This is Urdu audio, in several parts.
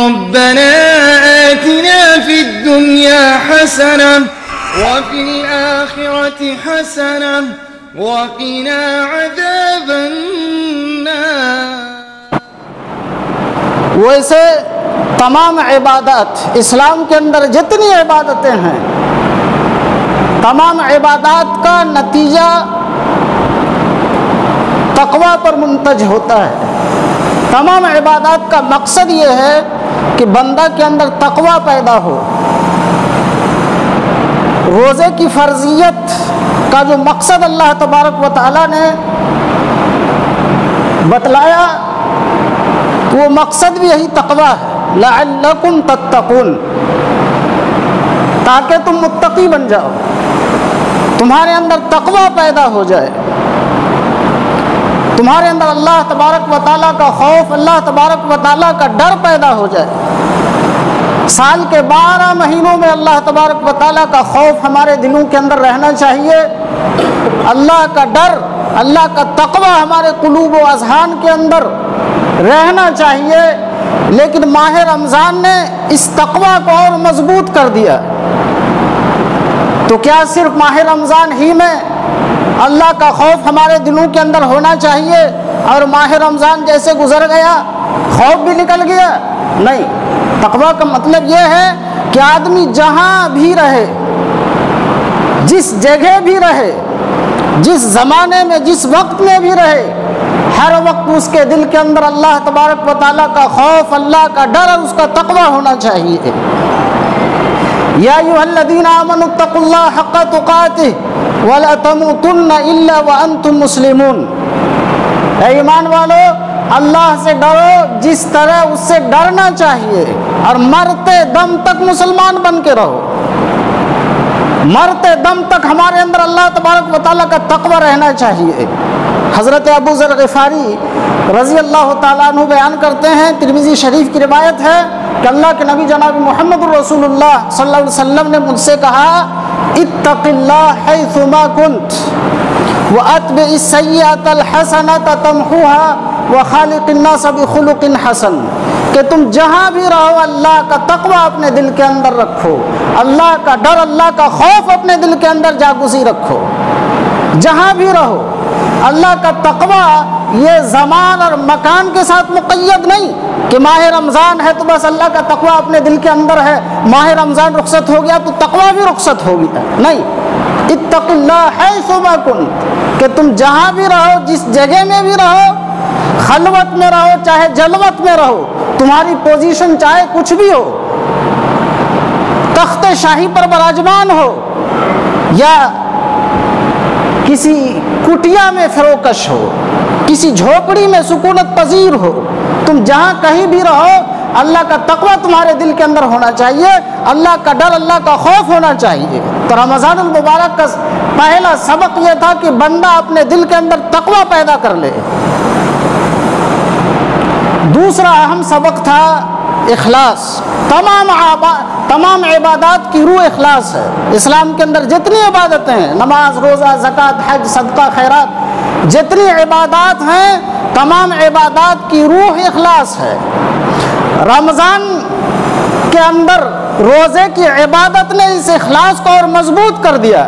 ربنا آتنا في الدنيا حسنة وفي الآخرة حسنة وقنا عذاب النار. ویسے تمام عبادات، اسلام کے اندر جتنی عبادتیں ہیں، تمام عبادات کا نتیجہ تقوی پر منتج ہوتا ہے. تمام عبادات کا مقصد یہ ہے کہ بندہ کے اندر تقوی پیدا ہو. روزے کی فرضیت کا جو مقصد اللہ تبارک و تعالیٰ نے بتلایا، وہ مقصد بھی یہی تقوی ہے، لعلکم تتقون، تاکہ تم متقی بن جاؤ، تمہارے اندر تقوی پیدا ہو جائے، تمہارے اندر اللہ تبارک و تعالیٰ کا خوف، اللہ تبارک و تعالیٰ کا ڈر پیدا ہو جائے. سال کے 12 مہینوں میں اللہ تبارک و تعالیٰ کا خوف ہمارے دلوں کے اندر رہنا چاہیے، اللہ کا ڈر، اللہ کا تقوی ہمارے قلوب و اذہان کے اندر رہنا چاہیے. لیکن ماہ رمضان نے اس تقوی کو اور مضبوط کر دیا. تو کیا صرف ماہ رمضان ہی میں اللہ کا خوف ہمارے دلوں کے اندر ہونا چاہیے اور ماہ رمضان جیسے گزر گیا خوف بھی نکل گیا؟ نہیں. تقوی کا مطلب یہ ہے کہ آدمی جہاں بھی رہے، جس جگہ بھی رہے، جس زمانے میں، جس وقت میں بھی رہے، ہر وقت اس کے دل کے اندر اللہ تبارک و تعالیٰ کا خوف، اللہ کا ڈر اور اس کا تقوی ہونا چاہیے. یا ایھا الذین آمنوا اتقوا اللہ حق تقاتہ ولا تموتن الا وانتم مسلمون. اے ایمان والو، اللہ سے ڈرو جس طرح اس سے ڈرنا چاہیے، اور مرتے دم تک مسلمان بن کے رہو. مرتے دم تک ہمارے اندر اللہ تبارک و تعالیٰ کا تقوی رہنا چاہیے. حضرت ابو ذر غفاری رضی اللہ تعالیٰ عنہ بیان کرتے ہیں، ترمذی شریف کی روایت ہے کہ اللہ کے نبی جناب محمد رسول اللہ صلی اللہ علیہ وسلم نے مجھ سے کہا، اتق اللہ حیثما کنت واتبع السیئۃ الحسنۃ تمحوها وخالق الناس بخلق حسن، کہ تم جہاں بھی رہو اللہ کا تقوی اپنے دل کے اندر رکھو، اللہ کا ڈر، اللہ کا خوف اپنے دل کے اندر جاگزی رکھو. جہاں بھی رہو اللہ کا تقوی یہ زمان اور مکان کے ساتھ مقید نہیں کہ ماہ رمضان ہے تو بس اللہ کا تقوی اپنے دل کے اندر ہے، ماہ رمضان رخصت ہو گیا تو تقوی بھی رخصت ہو گیا. نہیں. اتق اللہ حیثما کنت، کہ تم جہاں بھی رہو، جس جگہ میں بھی رہو، خلوت میں رہو چاہے جلوت میں رہو، تمہاری پوزیشن چاہے کچھ بھی ہو، تخت شاہی پر براجمان ہو یا کسی کٹیا میں فروکش ہو، کسی جھوپڑی میں سکونت پذیر ہو، تم جہاں کہیں بھی رہو اللہ کا تقوی تمہارے دل کے اندر ہونا چاہیے، اللہ کا ڈر، اللہ کا خوف ہونا چاہیے. تو رمضان المبارک کا پہلا سبق یہ تھا کہ بندہ اپنے دل کے اندر تقوی پیدا کر لے. دوسرا اہم سبق تھا اخلاص. تمام عبادات کی روح اخلاص ہے. اسلام کے اندر جتنی عبادتیں ہیں، نماز، روزہ، زکوٰۃ، حج، صدقہ، خیرات، جتنی عبادات ہیں، تمام عبادات کی روح اخلاص ہے. رمضان کے اندر روزے کی عبادت نے اس اخلاص کو اور مضبوط کر دیا.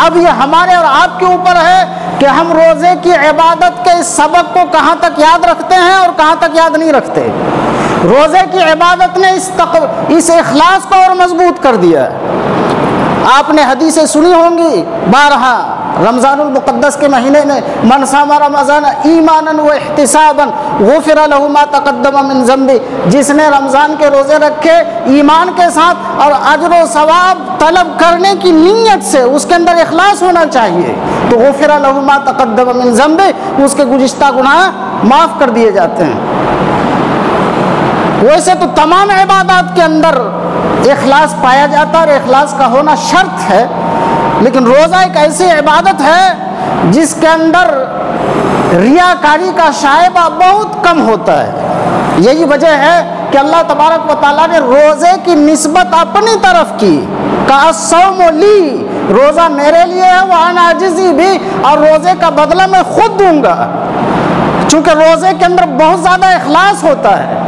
اب یہ ہمارے اور آپ کے اوپر ہے کہ ہم روزے کی عبادت کے اس سبق کو کہاں تک یاد رکھتے ہیں اور کہاں تک یاد نہیں رکھتے. روزے کی عبادت نے اس اخلاص کو اور مضبوط کر دیا. آپ نے حدیثیں سنی ہوں گی بارہا رمضان المقدس کے مہینے میں، من صام رمضان ایمانا و احتسابا غفر له ما تقدم من ذنبه، جس نے رمضان کے روزے رکھے ایمان کے ساتھ اور اجر و ثواب طلب کرنے کی نیت سے، اس کے اندر اخلاص ہونا چاہیے، تو غفر له ما تقدم من ذنبه، اس کے گزشتہ گناہ معاف کر دیے جاتے ہیں. ویسے تو تمام عبادات کے اندر اخلاص پایا جاتا ہے اور اخلاص کا ہونا شرط ہے، لیکن روزہ ایک ایسی عبادت ہے جس کے اندر ریاکاری کا شائبہ بہت کم ہوتا ہے. یہی وجہ ہے کہ اللہ تبارک و تعالیٰ نے روزے کی نسبت اپنی طرف کی، کہا الصوم لی، روزہ میرے لیے ہے، وانا اجزی بھی، اور روزے کا بدلہ میں خود دوں گا. چونکہ روزے کے اندر بہت زیادہ اخلاص ہوتا ہے،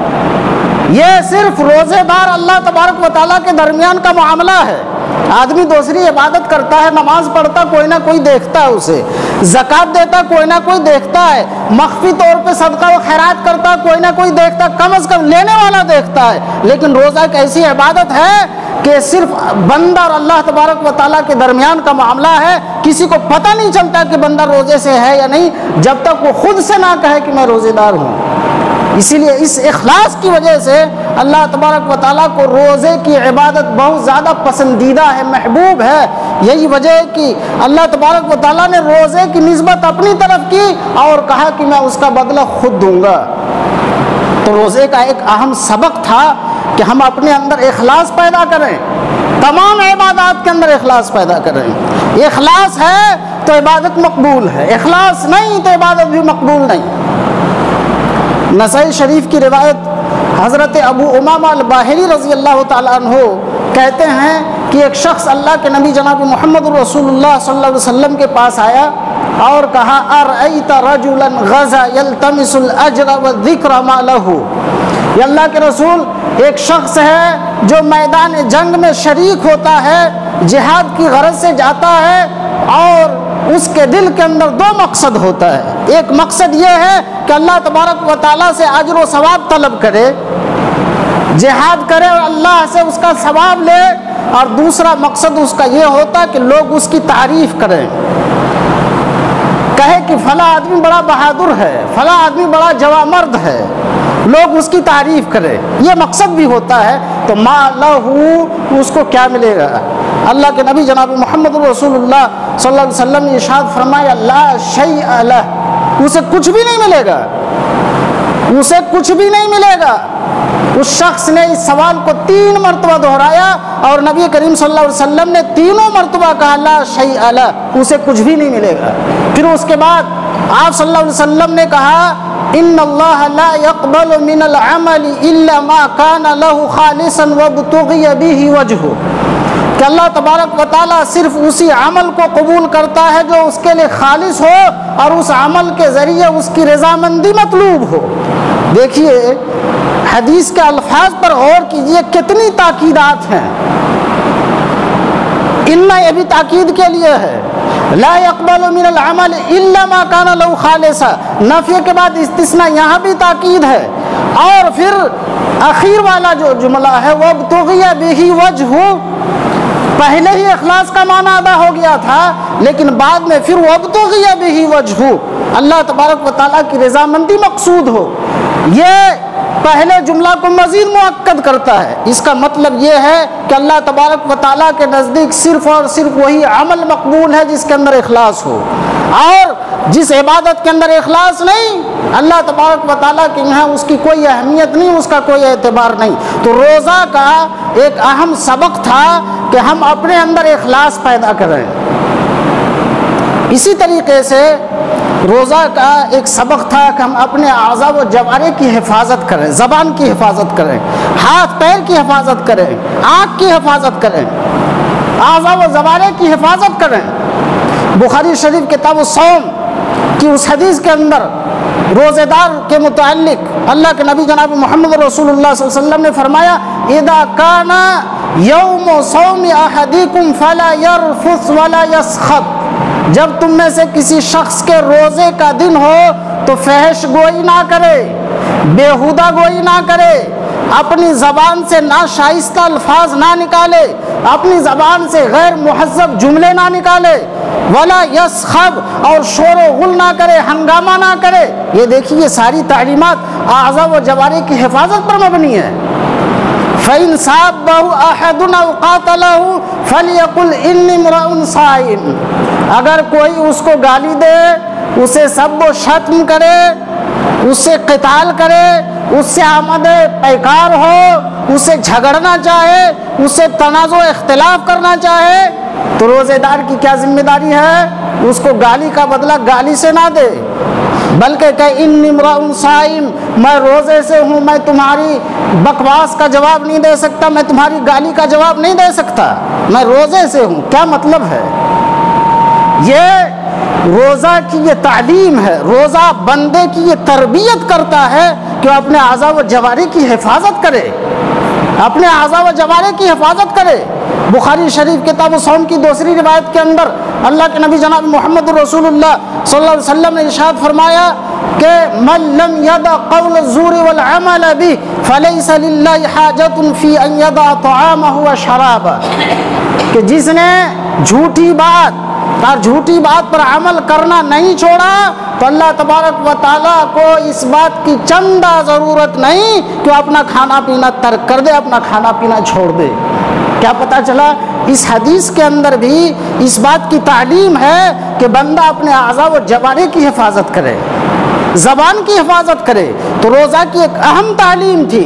یہ صرف روزے دار اللہ تبارک و تعالیٰ کے درمیان کا معاملہ ہے. آدمی دوسری عبادت کرتا ہے، نماز پڑھتا کوئی نہ کوئی دیکھتا ہے اسے، زکوٰۃ دیتا کوئی نہ کوئی دیکھتا ہے، مخفی طور پہ صدقہ و خیرات کرتا کوئی نہ کوئی دیکھتا، کم از کم لینے والا دیکھتا ہے. لیکن روزہ ایک ایسی عبادت ہے کہ صرف بندہ اور اللہ تبارک و تعالیٰ کے درمیان کا معاملہ ہے. کسی کو پتہ نہیں چلتا کہ بندہ روزے سے ہے یا نہیں جب تک وہ خود سے نہ کہے کہ میں روزے دار ہوں. اسی لیے اس اخلاص کی وجہ سے اللہ تبارک و تعالیٰ کو روزے کی عبادت بہت زیادہ پسندیدہ ہے، محبوب ہے. یہی وجہ ہے کہ اللہ تبارک و تعالیٰ نے روزے کی نسبت اپنی طرف کی اور کہا کہ میں اس کا بدلہ خود دوں گا. تو روزے کا ایک اہم سبق تھا کہ ہم اپنے اندر اخلاص پیدا کریں، تمام عبادات کے اندر اخلاص پیدا کریں. اخلاص ہے تو عبادت مقبول ہے، اخلاص نہیں تو عبادت بھی مقبول نہیں. نسائی شریف کی روایت حضرت ابو امامہ الباہلی رضی اللہ تعالیٰ عنہ کہتے ہیں کہ ایک شخص اللہ کے نبی جناب محمد رسول اللہ صلی اللہ علیہ وسلم کے پاس آیا اور کہا ارأیت رجلا غزا یلتمس الاجر والذکر ما لہ. یہ اللہ کے رسول، ایک شخص ہے جو میدان جنگ میں شریک ہوتا ہے، جہاد کی غرض سے جاتا ہے اور اس کے دل کے اندر دو مقصد ہوتا ہے. ایک مقصد یہ ہے کہ اللہ تبارک و تعالیٰ سے اجر و ثواب طلب کرے، جہاد کرے اور اللہ سے اس کا ثواب لے، اور دوسرا مقصد اس کا یہ ہوتا ہے کہ لوگ اس کی تعریف کریں، کہے کہ فلاں آدمی بڑا بہادر ہے، فلاں آدمی بڑا جوامرد ہے، لوگ اس کی تعریف کریں. یہ مقصد بھی ہوتا ہے. تو ما لہ، اس کو کیا ملے گا؟ اللہ کے نبی جناب محمد رسول اللہ صلی اللہ علیہ وسلم نے ارشاد فرمایا لا شیء لہ، اسے کچھ بھی نہیں ملے گا، اسے کچھ بھی نہیں ملے گا. اس شخص نے اس سوال کو 3 مرتبہ دہرایا اور نبی کریم صلی اللہ علیہ وسلم نے تینوں مرتبہ کہا لا شیء لہ، اسے کچھ بھی نہیں ملے گا. پھر اس کے بعد آپ صلی اللہ علیہ وسلم نے کہا ان اللہ لا يقبل من العمل الا ما كان له خالصا وابتغي به وجهه، کہ اللہ تبارک و تعالیٰ صرف اسی عمل کو قبول کرتا ہے جو اس کے لیے خالص ہو اور اس عمل کے ذریعے اس کی رضامندی مطلوب ہو. دیکھیے حدیث کے الفاظ پر غور کیجئے، کتنی تاکیدات ہیں. ان میں یہ بھی تاکید کے لیے ہے لا يقبل من العمل الا ما كان له خالصا، نفی کے بعد استثناء، یہاں بھی تاکید ہے. اور پھر اخیر والا جو جملہ ہے وابتغي به وجهه، پہلے ہی اخلاص کا معنی ادا ہو گیا تھا لیکن بعد میں پھر وابتغي به وجهه، اللہ تبارک و تعالیٰ کی رضامندی مقصود ہو. یہ پہلے جملہ کو مزید مؤکد کرتا ہے. اس کا مطلب یہ ہے کہ اللہ تبارک و تعالیٰ کے نزدیک صرف اور صرف وہی عمل مقبول ہے جس کے اندر اخلاص ہو، اور جس عبادت کے اندر اخلاص نہیں، اللہ تبارک و تعالیٰ کے یہاں اس کی کوئی اہمیت نہیں، اس کا کوئی اعتبار نہیں. تو روزہ کا ایک اہم سبق تھا کہ ہم اپنے اندر اخلاص پیدا کریں. اسی طریقے سے روزہ کا ایک سبق تھا کہ ہم اپنے اعضاء و جوارح کی حفاظت کریں، زبان کی حفاظت کریں، ہاتھ پیر کی حفاظت کریں، آنکھ کی حفاظت کریں، اعضاء و جوارح کی حفاظت کریں. بخاری شریف کتاب الصوم کی اس حدیث کے اندر روزے دار کے متعلق اللہ کے نبی جناب محمد رسول اللہ صلی اللہ علیہ وسلم نے فرمایا اذا کان یوم صوم احدکم فلا یرفث ولا یسخط، جب تم میں سے کسی شخص کے روزے کا دن ہو تو فحش گوئی نہ کرے، بیہودہ گوئی نہ کرے، اپنی زبان سے ناشائستہ الفاظ نہ نکالے، اپنی زبان سے غیر مہذب جملے نہ نکالے، ولا یسخب، اور شور و غل نہ کرے، ہنگامہ نہ کرے. یہ دیکھیے یہ ساری تعلیمات اعضاء و جوارح کی حفاظت پر مبنی ہے. فَإِنْ صَابَّهُ أَحَدٌ أَوْ قَاتَلَهُ فَلْيَقُلْ إِنِّي امْرَؤٌ صَائِمٌ، اگر کوئی اس کو گالی دے، اسے سب و شتم کرے، اس سے قتال کرے، اس سے آمد پیکار ہو، اس سے جھگڑنا چاہے، اس سے تنازع اختلاف کرنا چاہے، تو روزے دار کی کیا ذمہ داری ہے؟ اس کو گالی کا بدلہ گالی سے نہ دے، بلکہ کہ انی امرؤ صائم، میں روزے سے ہوں، میں تمہاری بکواس کا جواب نہیں دے سکتا، میں تمہاری گالی کا جواب نہیں دے سکتا، میں روزے سے ہوں. کیا مطلب ہے؟ یہ روزہ کی یہ تعلیم ہے، روزہ بندے کی یہ تربیت کرتا ہے کہ وہ اپنے اعضاء و جوارح کی حفاظت کرے، اپنے اعضاء و جوارح کی حفاظت کرے۔ بخاری شریف کتاب الصوم کی دوسری روایت کے اندر اللہ کے نبی جناب محمد رسول اللہ صلی اللہ علیہ وسلم نے ارشاد فرمایا کہ من لم یدع قول الزور والعمل به فلیس للہ حاجۃ فی ان یدع طعامہ وشرابہ، کہ جس نے جھوٹی بات اور جھوٹی بات پر عمل کرنا نہیں چھوڑا تو اللہ تبارک و تعالیٰ کو اس بات کی چندہ ضرورت نہیں کہ وہ اپنا کھانا پینا ترک کر دے، اپنا کھانا پینا چھوڑ دے۔ کیا پتہ چلا؟ اس حدیث کے اندر بھی اس بات کی تعلیم ہے کہ بندہ اپنے اعضاء و جوارح کی حفاظت کرے، زبان کی حفاظت کرے۔ تو روزہ کی ایک اہم تعلیم تھی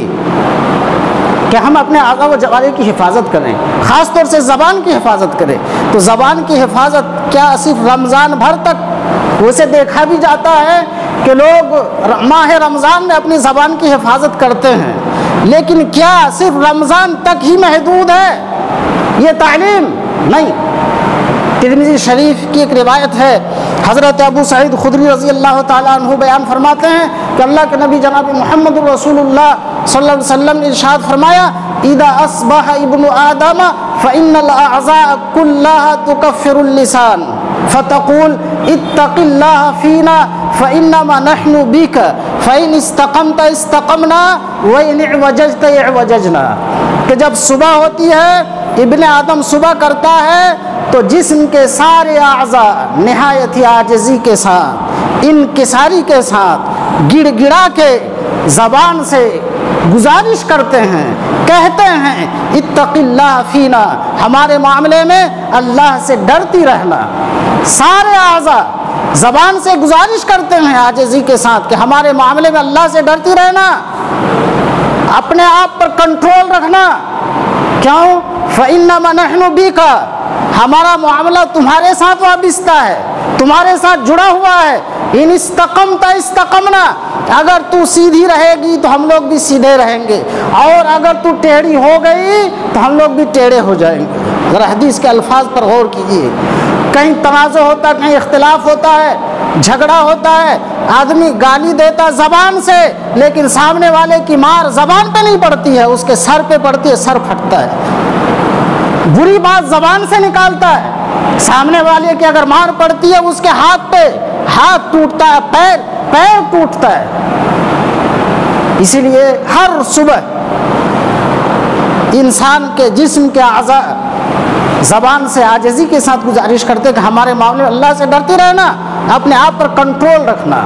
کہ ہم اپنے اعضاء و جوارح کی حفاظت کریں، خاص طور سے زبان کی حفاظت کریں۔ تو زبان کی حفاظت کیا صرف رمضان بھر تک؟ اسے دیکھا بھی جاتا ہے کہ لوگ ماہ رمضان میں اپنی زبان کی حفاظت کرتے ہیں، لیکن کیا صرف رمضان تک ہی محدود ہے یہ تعلیم؟ نہیں۔ ترمذی شریف کی ایک روایت ہے، حضرت ابو سعید خدری رضی اللہ تعالیٰ عنہ بیان فرماتے ہیں کہ اللہ کے نبی جناب محمد رسول اللہ صلی اللہ علیہ وسلم نے ارشاد فرمایا اذا اصبح ابن آدم فإن الأعضاء كلها تكفر اللسان فتقول اتق الله فينا فإنما نحن بك فإن استقمت استقمنا وإن اعوججت اعوججنا، کہ جب صبح ہوتی ہے ابن آدم صبح کرتا ہے تو جسم کے سارے اعضاء نہایت ہی عاجزی کے ساتھ، انکساری کے ساتھ، گڑ گڑا کے زبان سے گزارش کرتے ہیں، کہتے ہیں اتق اللہ فینا، ہمارے معاملے میں اللہ سے ڈرتی رہنا۔ سارے اعضاء زبان سے گزارش کرتے ہیں عاجزی کے ساتھ کہ ہمارے معاملے میں اللہ سے ڈرتی رہنا، اپنے آپ پر کنٹرول رکھنا۔ کیوں؟ فإنما نحن بک، ہمارا معاملہ تمہارے ساتھ وابستہ ہے، تمہارے ساتھ جڑا ہوا ہے۔ ان استقمت استقمنا، اگر تو سیدھی رہے گی تو ہم لوگ بھی سیدھے رہیں گے، اور اگر تو ٹیڑھی ہو گئی تو ہم لوگ بھی ٹیڑھے ہو جائیں گے۔ ذرا حدیث کے الفاظ پر غور کیجیے، کہیں تنازع ہوتا ہے، کہیں اختلاف ہوتا ہے، جھگڑا ہوتا ہے، آدمی گالی دیتا زبان سے، لیکن سامنے والے کی مار زبان پہ نہیں پڑتی ہے، اس کے سر پہ پڑتی ہے، سر پھٹتا ہے۔ بری بات زبان سے نکالتا ہے، سامنے والے کی اگر مار پڑتی ہے اس کے ہاتھ پہ ہاتھ ٹوٹتا ہے، پیر ٹوٹتا ہے۔ اسی لیے ہر صبح انسان کے جسم کے اعضاء زبان سے عاجزی کے ساتھ گزارش کرتے کہ ہمارے معاملے میں اللہ سے ڈرتے رہنا، اپنے آپ پر کنٹرول رکھنا۔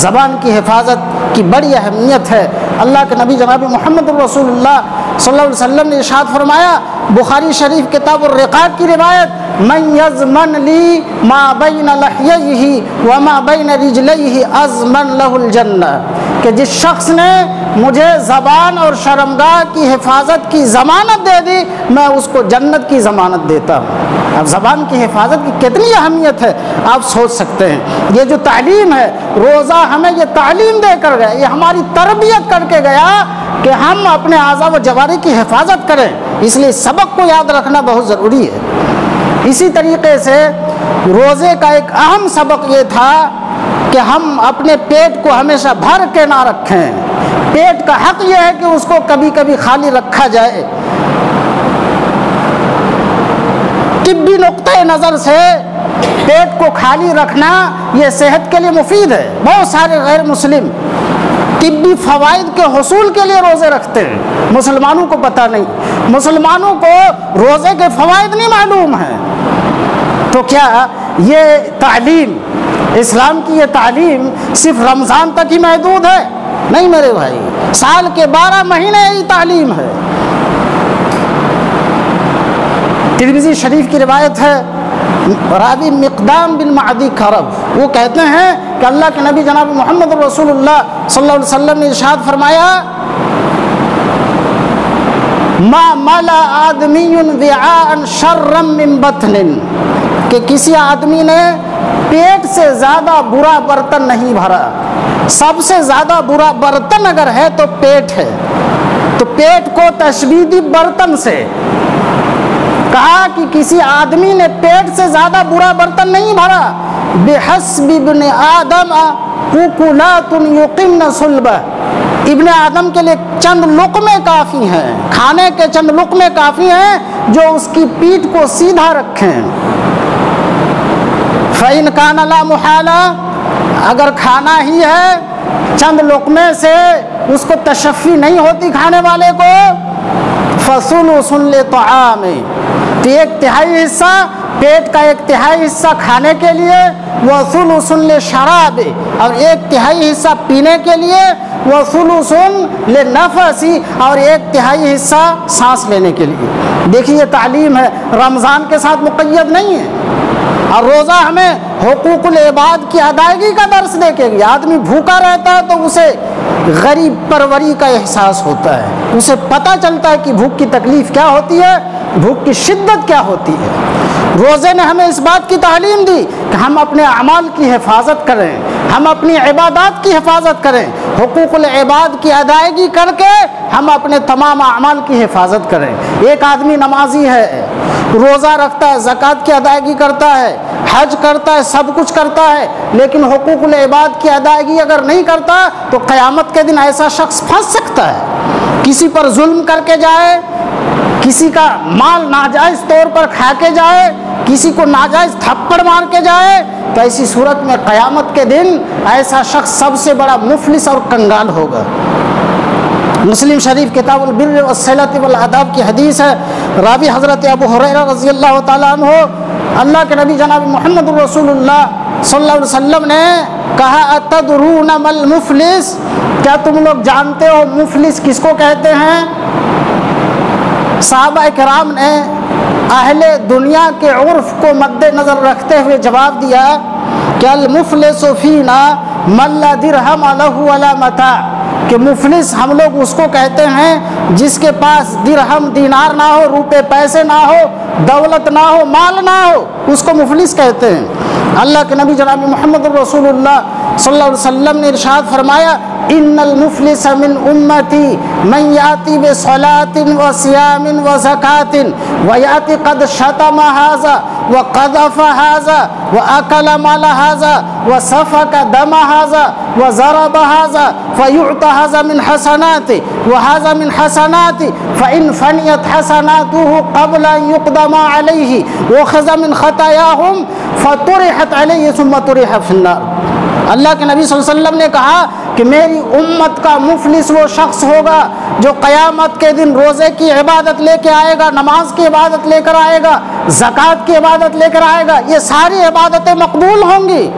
زبان کی حفاظت کی بڑی اہمیت ہے۔ اللہ کے نبی جناب محمد رسول اللہ صلی اللہ علیہ وسلم نے ارشاد فرمایا، بخاری شریف کتاب الرقاق کی روایت، من یضمن لی ما بین لحییہ وما بین رجلیہ اضمن لہ الجنہ، کہ جس شخص نے مجھے زبان اور شرمگاہ کی حفاظت کی ضمانت دے دی، میں اس کو جنت کی ضمانت دیتا ہوں۔ اب زبان کی حفاظت کی کتنی اہمیت ہے آپ سوچ سکتے ہیں۔ یہ جو تعلیم ہے، روزہ ہمیں یہ تعلیم دے کر گیا، یہ ہماری تربیت کر کے گیا کہ ہم اپنے اعضاء و جوارح کی حفاظت کریں، اس لیے سبق کو یاد رکھنا بہت ضروری ہے۔ اسی طریقے سے روزے کا ایک اہم سبق یہ تھا کہ ہم اپنے پیٹ کو ہمیشہ بھر کے نہ رکھیں۔ پیٹ کا حق یہ ہے کہ اس کو کبھی کبھی خالی رکھا جائے۔ طبی نقطۂ نظر سے پیٹ کو خالی رکھنا یہ صحت کے لیے مفید ہے۔ بہت سارے غیر مسلم طبی فوائد کے حصول کے لیے روزے رکھتے ہیں، مسلمانوں کو پتہ نہیں، مسلمانوں کو روزے کے فوائد نہیں معلوم ہیں۔ تو کیا یہ تعلیم، اسلام کی یہ تعلیم صرف رمضان تک ہی محدود ہے؟ نہیں میرے بھائی، سال کے 12 مہینے یہ تعلیم ہے۔ ترمذی شریف کی روایت ہے، راوی مقدام بن معدی کرب وہ کہتے ہیں کہ اللہ کے نبی جناب محمد رسول اللہ صلی اللہ علیہ وسلم نے ارشاد فرمایا، ما ملا آدمی وعاء شرا من بطن، کہ کسی آدمی نے پیٹ سے زیادہ برا برتن نہیں بھرا۔ سب سے زیادہ برا برتن اگر ہے تو پیٹ ہے، تو پیٹ کو تشبیہ دی برتن سے، کہا کہ کسی آدمی نے پیٹ سے زیادہ برا برتن نہیں بھرا۔ بحسب ابن آدم ککلات یقمن صلبہ، ابن آدم کے لیے چند لقمے کافی ہیں، کھانے کے چند لقمے کافی ہیں جو اس کی پیٹھ کو سیدھا رکھیں۔ فَإِنْ كَانَ لَا مُحَالَةَ، اگر کھانا ہی ہے چند لقمے سے اس کو تشفی نہیں ہوتی کھانے والے کو، فَثُلُثٌ لِطَعَامِ، تو ایک تہائی حصہ پیٹ کا ایک تہائی حصہ کھانے کے لیے، وَثُلُثٌ لِشَرَابِ، اور ایک تہائی حصہ پینے کے لیے، وَثُلُثٌ لِنَفَسِ، اور ایک تہائی حصہ سانس لینے کے لیے۔ دیکھیے یہ تعلیم ہے، رمضان کے ساتھ مقید نہیں ہے۔ اور روزہ ہمیں حقوق العباد کی ادائیگی کا درس دے کے گیا۔ آدمی بھوکا رہتا ہے تو اسے غریب پروری کا احساس ہوتا ہے، اسے پتہ چلتا ہے کہ بھوک کی تکلیف کیا ہوتی ہے، بھوک کی شدت کیا ہوتی ہے۔ روزے نے ہمیں اس بات کی تعلیم دی کہ ہم اپنے اعمال کی حفاظت کریں، ہم اپنی عبادات کی حفاظت کریں، حقوق العباد کی ادائیگی کر کے ہم اپنے تمام اعمال کی حفاظت کریں۔ ایک آدمی نمازی ہے، روزہ رکھتا ہے، زکوٰۃ کی ادائیگی کرتا ہے، حج کرتا ہے، سب کچھ کرتا ہے، لیکن حقوق العباد کی ادائیگی اگر نہیں کرتا تو قیامت کے دن ایسا شخص پھنس سکتا ہے۔ کسی پر ظلم کر کے جائے، کسی کا مال ناجائز طور پر کھا کے جائے، کسی کو ناجائز تھپڑ مار کے جائے، تو ایسی صورت میں قیامت کے دن ایسا شخص سب سے بڑا مفلس اور کنگال ہوگا۔ مسلم شریف کتاب البر والصلۃ والآداب کی حدیث ہے، راوی حضرت ابو ہریرہ رضی اللہ تعالیٰ عنہ، اللہ کے نبی جناب محمد رسول اللہ صلی اللہ علیہ وسلم نے کہا اتدرون ما المفلس، کیا تم لوگ جانتے ہو مفلس کس کو کہتے ہیں؟ صحابہ کرام نے اہل دنیا کے عرف کو مد نظر رکھتے ہوئے جواب دیا کہ المفلس فینا من لا درہم لہ ولا متاع، کہ مفلس ہم لوگ اس کو کہتے ہیں جس کے پاس درہم دینار نہ ہو، روپے پیسے نہ ہو، دولت نہ ہو، مال نہ ہو، اس کو مفلس کہتے ہیں۔ اللہ کے نبی جناب محمد رسول اللہ صلی اللہ علیہ وسلم نے ارشاد فرمایا ان المفلس من امتی من یاتی بصلاۃ وصیام وزکاۃ ویاتی قد شتم ھذا وقذف ھذا واکل مال ھذا وسفک دم ھذا وضرب ھذا فیعطى ھذا من حسناته وھذا من حسناته فان فنیت حسناته قبل ان يقدم علیہ وخذ من خطاياهم فطرحت علیہ ثم طرح فی النار۔ اللہ کے نبی صلی اللہ علیہ وسلم نے کہا کہ میری امت کا مفلس وہ شخص ہوگا جو قیامت کے دن روزے کی عبادت لے کے آئے گا، نماز کی عبادت لے کر آئے گا، زکوٰۃ کی عبادت لے کر آئے گا، یہ ساری عبادتیں مقبول ہوں گی،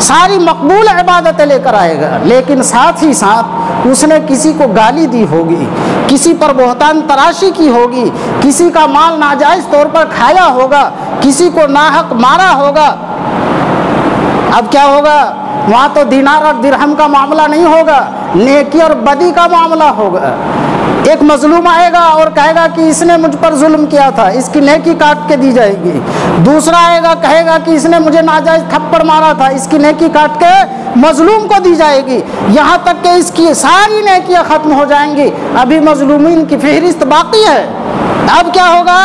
ساری مقبول عبادتیں لے کر آئے گا، لیکن ساتھ ہی ساتھ اس نے کسی کو گالی دی ہوگی، کسی پر بہتان تراشی کی ہوگی، کسی کا مال ناجائز طور پر کھایا ہوگا، کسی کو ناحق مارا ہوگا۔ اب کیا ہوگا؟ وہاں تو دینار اور درہم کا معاملہ نہیں ہوگا، نیکی اور بدی کا معاملہ ہوگا۔ ایک مظلوم آئے گا اور کہے گا کہ اس نے مجھ پر ظلم کیا تھا، اس کی نیکی کاٹ کے دی جائے گی۔ دوسرا آئے گا کہے گا کہ اس نے مجھے ناجائز تھپڑ مارا تھا، اس کی نیکی کاٹ کے مظلوم کو دی جائے گی، یہاں تک کہ اس کی ساری نیکیاں ختم ہو جائیں گی، ابھی مظلومین کی فہرست باقی ہے۔ اب کیا ہوگا؟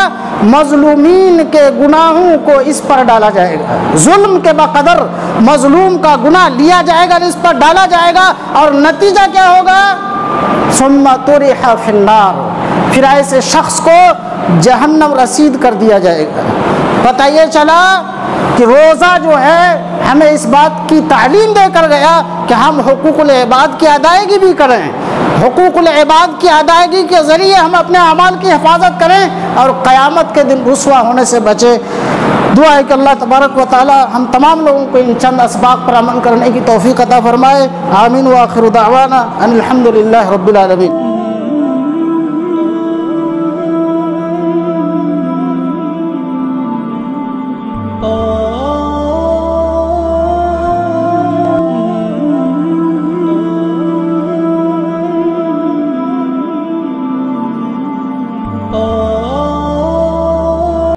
مظلومین کے گناہوں کو اس پر ڈالا جائے گا، ظلم کے بقدر مظلوم کا گناہ لیا جائے گا، اس پر ڈالا جائے گا، اور نتیجہ کیا ہوگا؟ ثم طرح فی النار، پھر ایسے شخص کو جہنم رسید کر دیا جائے گا۔ پتہ یہ چلا کہ روزہ جو ہے ہمیں اس بات کی تعلیم دے کر گیا کہ ہم حقوق العباد کی ادائیگی بھی کریں، حقوق العباد کی ادائیگی کے ذریعے ہم اپنے اعمال کی حفاظت کریں اور قیامت کے دن رسوا ہونے سے بچیں۔ دعا ہے کہ اللہ تبارک و تعالی ہم تمام لوگوں کو ان چند اسباق پر عمل کرنے کی توفیق عطا فرمائے۔ آمین وآخر دعوانا ان الحمد للہ رب العالمین۔